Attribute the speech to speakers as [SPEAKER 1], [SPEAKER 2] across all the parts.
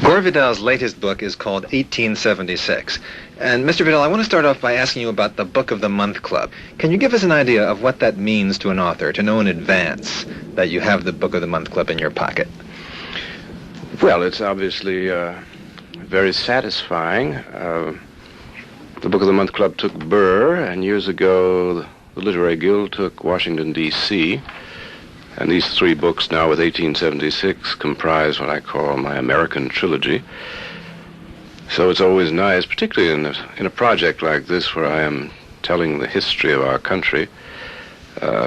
[SPEAKER 1] Gore Vidal's latest book is called 1876. And Mr. Vidal, I want to start off by asking you about the Book of the Month Club. Can you give us an idea of what that means to an author, to know in advance that you have the Book of the Month Club in your pocket?
[SPEAKER 2] Well, it's obviously very satisfying. The Book of the Month Club took Burr, and years ago the Literary Guild took Washington, D.C., and these three books now with 1876 comprise what I call my American trilogy. So it's always nice, particularly in a project like this where I am telling the history of our country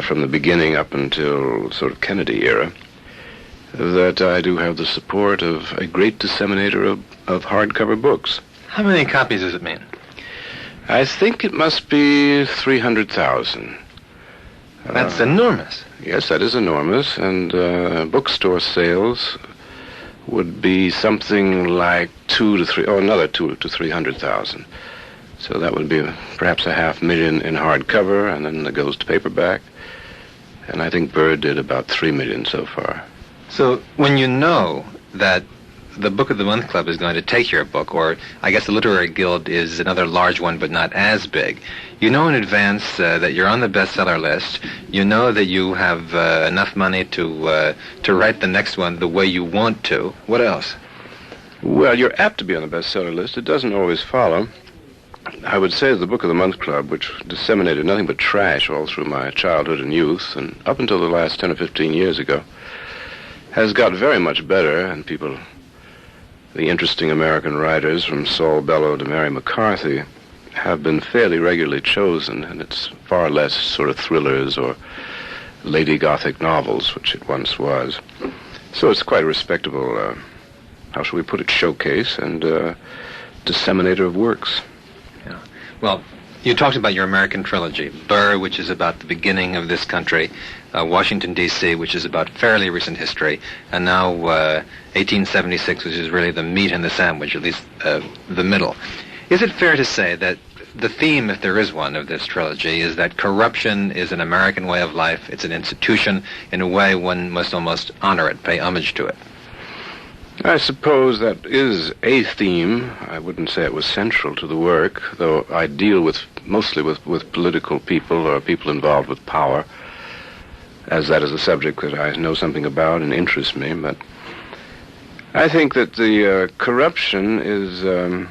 [SPEAKER 2] from the beginning up until sort of Kennedy era, that I do have the support of a great disseminator of hardcover books.
[SPEAKER 1] How many copies does it mean?
[SPEAKER 2] I think it must be 300,000.
[SPEAKER 1] That's enormous.
[SPEAKER 2] Yes, that is enormous, and bookstore sales would be something like another 200,000 to 300,000. So that would be perhaps 500,000 in hardcover, and then it goes to paperback. And I think Burr did about 3 million so far.
[SPEAKER 1] So when you know that the Book of the Month Club is going to take your book, or I guess the Literary Guild is another large one but not as big, you know in advance that you're on the bestseller list, you know that you have enough money to write the next one the way you want to. What else?
[SPEAKER 2] Well, you're apt to be on the bestseller list. It doesn't always follow. I would say the Book of the Month Club, which disseminated nothing but trash all through my childhood and youth, and up until the last 10 or 15 years ago, has got very much better, and people, the interesting American writers from Saul Bellow to Mary McCarthy, have been fairly regularly chosen, and it's far less sort of thrillers or lady Gothic novels, which it once was. So it's quite a respectable, how shall we put it, showcase and disseminator of works.
[SPEAKER 1] Yeah. Well, you talked about your American trilogy, Burr, which is about the beginning of this country, Washington, D.C., which is about fairly recent history, and now 1876, which is really the meat and the sandwich, at least the middle. Is it fair to say that the theme, if there is one, of this trilogy is that corruption is an American way of life, it's an institution, in a way one must almost honor it, pay homage to it?
[SPEAKER 2] I suppose that is a theme. I wouldn't say it was central to the work, though I deal mostly with political people or people involved with power, as that is a subject that I know something about and interests me. But I think that the corruption is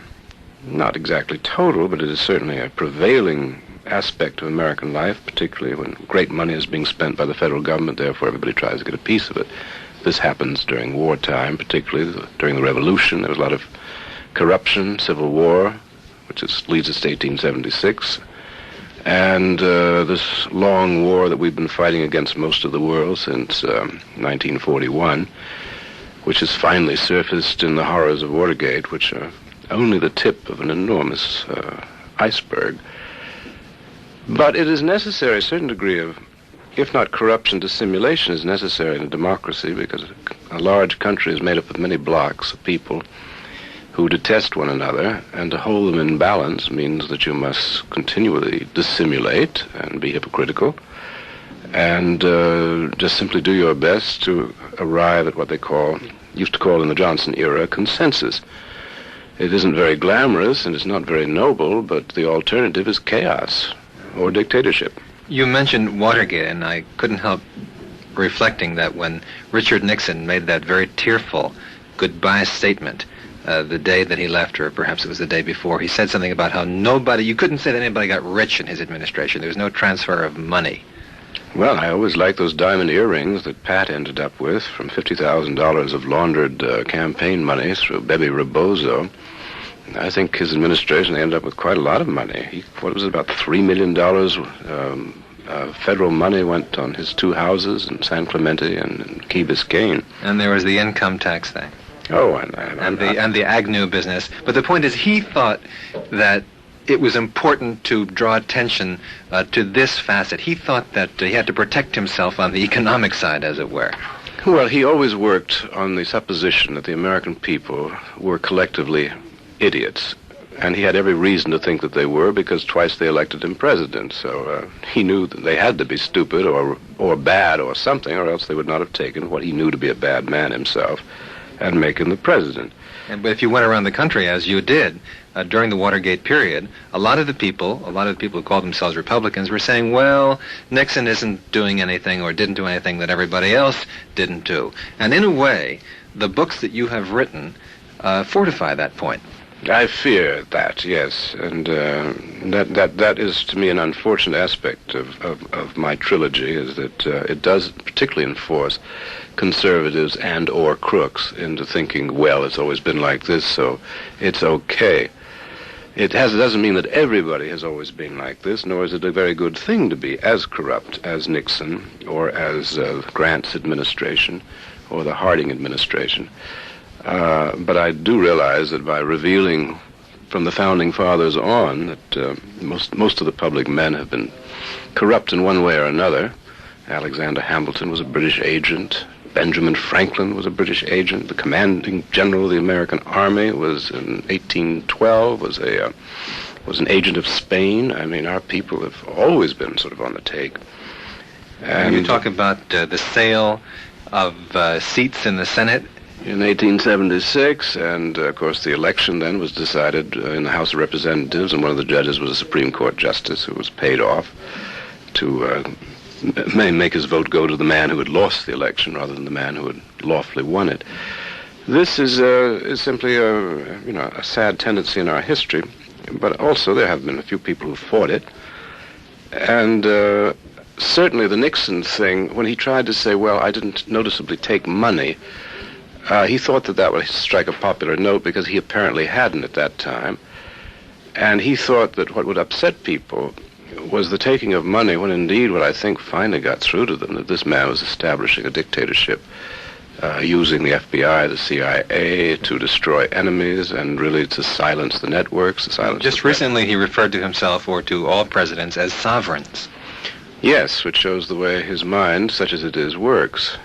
[SPEAKER 2] not exactly total, but it is certainly a prevailing aspect of American life, particularly when great money is being spent by the federal government, therefore everybody tries to get a piece of it. This happens during wartime, particularly during the Revolution. There was a lot of corruption, civil war, which leads us to 1876. And this long war that we've been fighting against most of the world since 1941, which has finally surfaced in the horrors of Watergate, which are only the tip of an enormous iceberg. But it is necessary, a certain degree of, if not corruption, dissimulation is necessary in a democracy, because a large country is made up of many blocks of people who detest one another, and to hold them in balance means that you must continually dissimulate and be hypocritical and just simply do your best to arrive at what they used to call in the Johnson era, consensus. It isn't very glamorous and it's not very noble, but the alternative is chaos or dictatorship.
[SPEAKER 1] You mentioned Watergate, and I couldn't help reflecting that when Richard Nixon made that very tearful goodbye statement the day that he left, or perhaps it was the day before, he said something about how you couldn't say that anybody got rich in his administration. There was no transfer of money.
[SPEAKER 2] Well, I always liked those diamond earrings that Pat ended up with from $50,000 of laundered campaign money through Bebe Rebozo. I think his administration ended up with quite a lot of money. What was it, about $3 million federal money went on his two houses in San Clemente and Key Biscayne.
[SPEAKER 1] And there was the income tax thing.
[SPEAKER 2] Oh,
[SPEAKER 1] and the Agnew business. But the point is, he thought that it was important to draw attention to this facet. He thought that he had to protect himself on the economic side, as it were.
[SPEAKER 2] Well, he always worked on the supposition that the American people were collectively idiots. And he had every reason to think that they were, because twice they elected him president. So he knew that they had to be stupid or bad or something, or else they would not have taken what he knew to be a bad man himself and make him the president.
[SPEAKER 1] But if you went around the country, as you did, during the Watergate period, a lot of the people who called themselves Republicans were saying, well, Nixon isn't doing anything or didn't do anything that everybody else didn't do. And in a way, the books that you have written fortify that point.
[SPEAKER 2] I fear that, yes, and that is to me an unfortunate aspect of my trilogy, is that it does particularly enforce conservatives and or crooks into thinking, well, it's always been like this, so it's okay. It doesn't mean that everybody has always been like this, nor is it a very good thing to be as corrupt as Nixon or as Grant's administration or the Harding administration. But I do realize that by revealing from the Founding Fathers on that most of the public men have been corrupt in one way or another. Alexander Hamilton was a British agent. Benjamin Franklin was a British agent. The commanding general of the American Army was in 1812 was an agent of Spain. I mean, our people have always been sort of on the take.
[SPEAKER 1] And you talk about the sale of seats in the Senate
[SPEAKER 2] in 1876, and of course the election then was decided in the House of Representatives, and one of the judges was a Supreme Court justice who was paid off to make his vote go to the man who had lost the election rather than the man who had lawfully won it. This is simply a sad tendency in our history, but also there have been a few people who fought it, and certainly the Nixon thing, when he tried to say, well, I didn't noticeably take money, he thought that would strike a popular note because he apparently hadn't at that time. And he thought that what would upset people was the taking of money, when indeed what I think finally got through to them, that this man was establishing a dictatorship, using the FBI, the CIA to destroy enemies and really to silence the networks.
[SPEAKER 1] Just recently he referred to himself or to all presidents as sovereigns.
[SPEAKER 2] Yes, which shows the way his mind, such as it is, works.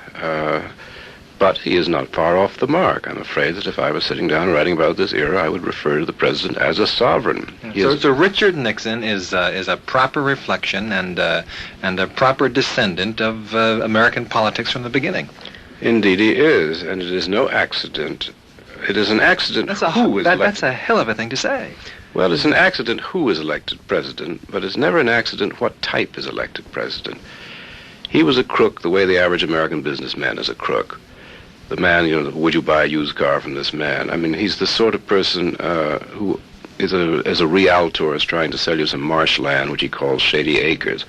[SPEAKER 2] But he is not far off the mark. I'm afraid that if I was sitting down writing about this era, I would refer to the president as a sovereign.
[SPEAKER 1] So Richard Nixon is a proper reflection and a proper descendant of American politics from the beginning.
[SPEAKER 2] Indeed he is, and it is no accident. It is an accident
[SPEAKER 1] that's a hell of a thing to say.
[SPEAKER 2] Well, it's an accident who is elected president, but it's never an accident what type is elected president. He was a crook the way the average American businessman is a crook. The man, would you buy a used car from this man? I mean, he's the sort of person who is a realtor is trying to sell you some marshland, which he calls shady acres.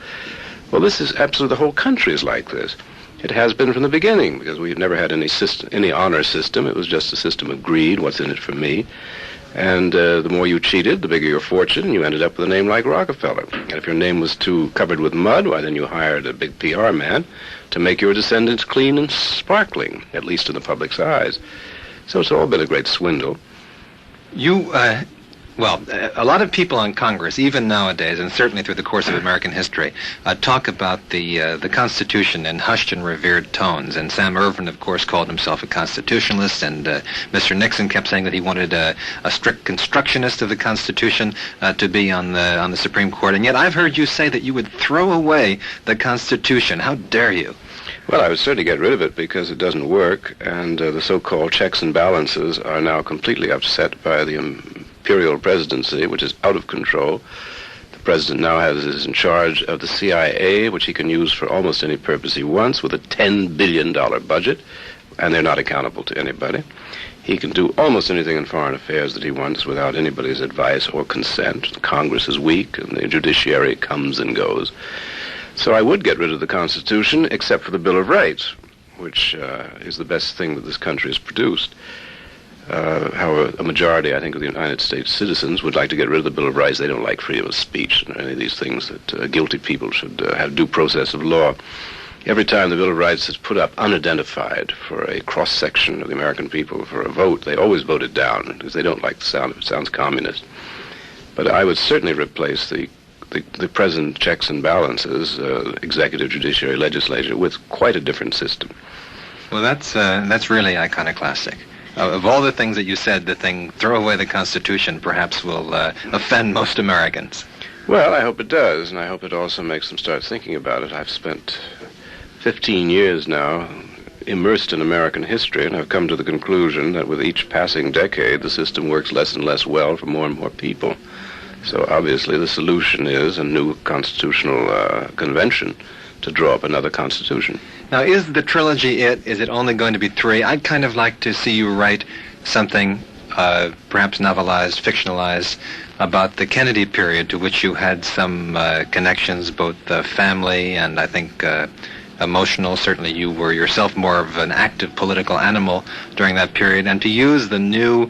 [SPEAKER 2] Well, this is absolutely, the whole country is like this. It has been from the beginning, because we've never had any honor system. It was just a system of greed, what's in it for me. And the more you cheated, the bigger your fortune, and you ended up with a name like Rockefeller. And if your name was too covered with mud, why, then you hired a big PR man to make your descendants clean and sparkling, at least in the public's eyes. So it's all been a great swindle. A lot of people on Congress, even nowadays, and certainly through the course of American history, talk about the Constitution in hushed and revered tones. And Sam Ervin, of course, called himself a constitutionalist, and Mr. Nixon kept saying that he wanted a strict constructionist of the Constitution to be on the Supreme Court. And yet I've heard you say that you would throw away the Constitution. How dare you? Well, I would certainly get rid of it because it doesn't work, and the so-called checks and balances are now completely upset by the imperial presidency, which is out of control. The president now is in charge of the CIA, which he can use for almost any purpose he wants, with a $10 billion budget, and they're not accountable to anybody. He can do almost anything in foreign affairs that he wants without anybody's advice or consent. The Congress is weak, and the judiciary comes and goes. So I would get rid of the Constitution, except for the Bill of Rights, which is the best thing that this country has produced. However, a majority, I think, of the United States citizens would like to get rid of the Bill of Rights. They don't like freedom of speech and any of these things that guilty people should have due process of law. Every time the Bill of Rights is put up unidentified for a cross-section of the American people for a vote, they always vote it down because they don't like the sound of it. It sounds communist. But I would certainly replace the present checks and balances, executive, judiciary, legislature, with quite a different system.
[SPEAKER 1] Well, that's really iconoclastic. Of all the things that you said, the thing, throw away the Constitution, perhaps will offend most Americans.
[SPEAKER 2] Well, I hope it does, and I hope it also makes them start thinking about it. I've spent 15 years now immersed in American history, and I've come to the conclusion that with each passing decade, the system works less and less well for more and more people. So obviously the solution is a new constitutional convention to draw up another constitution.
[SPEAKER 1] Now, is the trilogy it? Is it only going to be 3? I'd kind of like to see you write something, perhaps novelized, fictionalized, about the Kennedy period, to which you had some connections, both family and I think emotional. Certainly you were yourself more of an active political animal during that period, and to use the new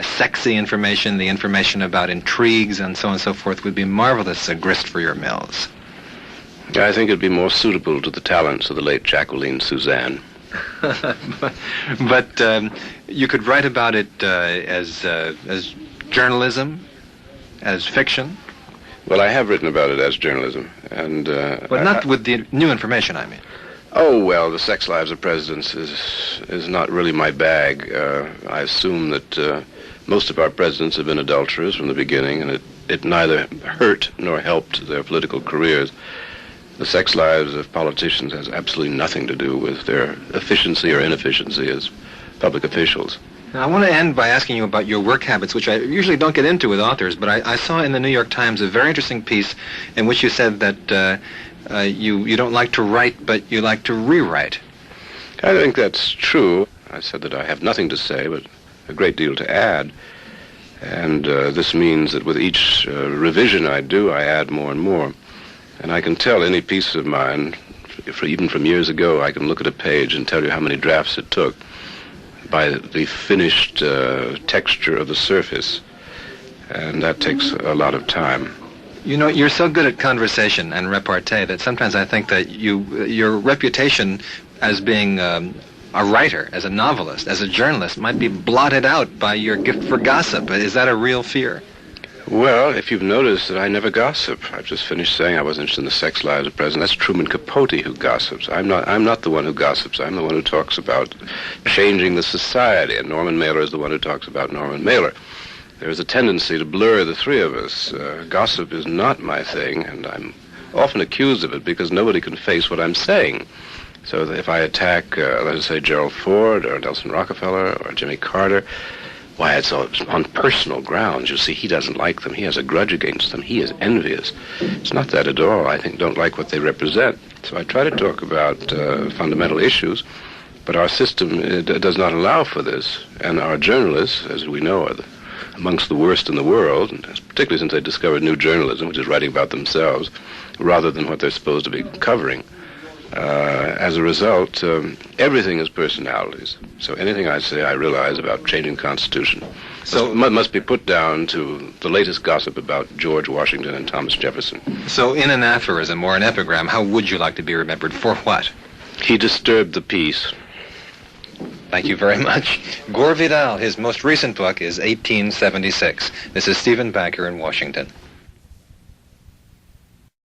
[SPEAKER 1] sexy information, the information about intrigues and so on and so forth, would be marvelous grist for your mills.
[SPEAKER 2] I think it'd be more suitable to the talents of the late Jacqueline Suzanne.
[SPEAKER 1] but you could write about it as journalism, as fiction.
[SPEAKER 2] Well, I have written about it as journalism, and
[SPEAKER 1] but not with the new information, I mean.
[SPEAKER 2] Oh, well, the sex lives of presidents is not really my bag. I assume that most of our presidents have been adulterers from the beginning, and it neither hurt nor helped their political careers. The sex lives of politicians has absolutely nothing to do with their efficiency or inefficiency as public officials.
[SPEAKER 1] Now, I want to end by asking you about your work habits, which I usually don't get into with authors, but I saw in the New York Times a very interesting piece in which you said that you don't like to write, but you like to rewrite.
[SPEAKER 2] I think that's true. I said that I have nothing to say, but a great deal to add. And this means that with each revision I do, I add more and more. And I can tell any piece of mine, even from years ago, I can look at a page and tell you how many drafts it took by the finished texture of the surface. And that takes a lot of time.
[SPEAKER 1] You know, you're so good at conversation and repartee that sometimes I think that your reputation as being a writer, as a novelist, as a journalist, might be blotted out by your gift for gossip. Is that a real fear?
[SPEAKER 2] Well, if you've noticed that I never gossip. I've just finished saying I wasn't interested in the sex lives of presidents. That's Truman Capote who gossips. I'm not the one who gossips. I'm the one who talks about changing the society, and Norman Mailer is the one who talks about Norman Mailer. There's a tendency to blur the three of us. Gossip is not my thing, and I'm often accused of it because nobody can face what I'm saying. So if I attack, let us say, Gerald Ford or Nelson Rockefeller or Jimmy Carter, why, it's on personal grounds. You see, he doesn't like them. He has a grudge against them. He is envious. It's not that at all. I don't like what they represent. So I try to talk about fundamental issues, but our system does not allow for this. And our journalists, as we know, are amongst the worst in the world, and particularly since they discovered new journalism, which is writing about themselves, rather than what they're supposed to be covering. As a result, everything is personalities. So anything I say, I realize about changing the Constitution. So it must be put down to the latest gossip about George Washington and Thomas Jefferson.
[SPEAKER 1] So in an aphorism or an epigram, how would you like to be remembered? For what?
[SPEAKER 2] He disturbed the peace.
[SPEAKER 1] Thank you very much. Gore Vidal, his most recent book is 1876. This is Stephen Baker in Washington.